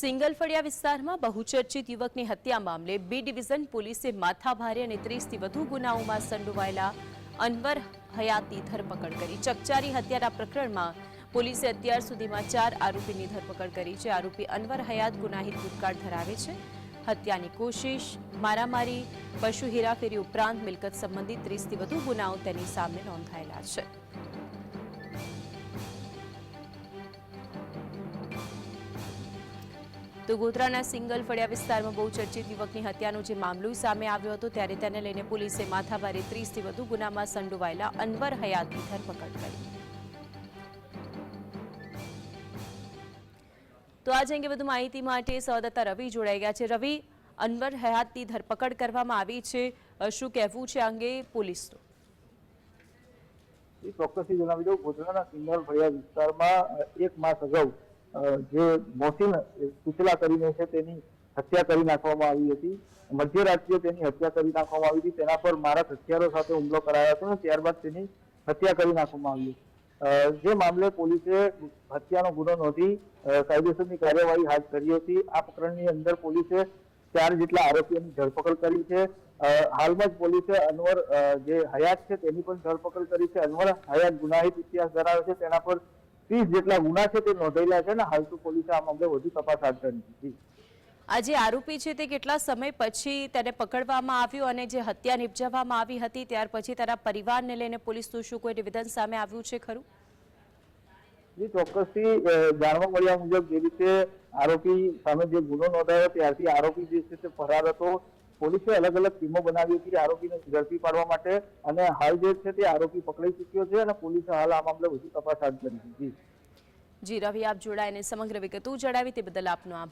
સિંગલફળિયા વિસ્તારમાં બહુચર્ચિત યુવકની હત્યા મામલે બી ડિવિઝન પોલીસે માથાભારે અને 30થી વધુ ગુનાઓમાં સંડોવાયેલા અનવર હયાતની ધરપકડ કરી। ચકચારી હત્યાના પ્રકરણમાં પોલીસે અત્યાર સુધીમાં 4 આરોપીની ધરપકડ કરી છે। આરોપી અનવર હયાત ગુનાહિત ભૂતકાળ ધરાવે છે। હત્યાની કોશિશ, મારામારી, પશુ હેરાફેરી ઉપરાંત મિલકત સંબંધિત 30થી વધુ ગુનાઓ તેની સામે નોંધાયેલા છે। તો ગોધરાના સિંગલફળિયા વિસ્તારમાં બહુચર્ચિત યુવકની હત્યાનો જે મામલો સામે આવ્યો હતો ત્યારે તેને લઈને પોલીસે માથાભારે 30થી વધુ ગુનામાં સંડોવાયેલા અનવર હયાતની ધરપકડ કરી। તો આ અંગે વધુ માહિતી માટે સંવાદદાતા રવિ જોડાઈ ગયા છે। રવિ, અનવર હયાતની ધરપકડ કરવામાં આવી છે, શું કહેવું છે આ અંગે પોલીસનું? ચોક્કસથી જણાવી દઉં, ગોધરાના સિંગલફળિયા વિસ્તારમાં 1 માસ અગાઉ જે મોસીન સુચલા કરીને છે તેની હત્યા કરી નાખવામાં આવી હતી। મધ્યરાત્રિએ તેની હત્યા કરી નાખવામાં આવી હતી। તેના પર મારા હથિયારો સાથે હુમલો કરાયો હતો અને ત્યારબાદ તેની હત્યા કરી નાખવામાં આવી હતી। જે મામલે પોલીસે હત્યાનો ગુનો નોંધી કાયદેસરની કાર્યવાહી હાથ ધરી હતી। આ પ્રકરણની અંદર પોલીસે 4 જેટલા આરોપીઓની ધરપકડ કરી છે। હાલમાં જ પોલીસે અનવર જે હયાત છે તેની પણ ધરપકડ કરી છે। અનવર હયાત ગુનાહિત ઇતિહાસ ધરાવે છે, તેના પર 30 જેટલા ગુના છે તે નોંધાયેલા છે અને હાલ તો પોલીસે આ મામલે વધુ તપાસ હાથ ધરી છે। આ જે આરોપી છે તે કેટલા સમય પછી તેને પકડવામાં આવ્યો અને જે હત્યા નિપજાવવામાં આવી હતી ત્યાર પછી તેના પરિવારને લઈને પોલીસનું શું કોઈ નિવેદન સામે આવ્યું છે ખરું? જી, ચોક્કસથી જાણવા મળ્યા મુજબ જે રીતે આરોપી સામે જે ગુનો નોંધાયો ત્યારથી આરોપી જે છે તે ફરાર હતો। પોલીસે અલગ અલગ ટીમો બનાવી હતી આરોપીને ઝડપી પાડવા માટે અને હાલ જે છે તે આરોપી પકડાઈ ચૂક્યો છે અને પોલીસે હાલ આ મામલે વધુ તપાસ હાથ ધરી છે। જી રવિ, આપ જોડાઈને સમગ્ર વિગતો જણાવી તે બદલ આપનો આભાર।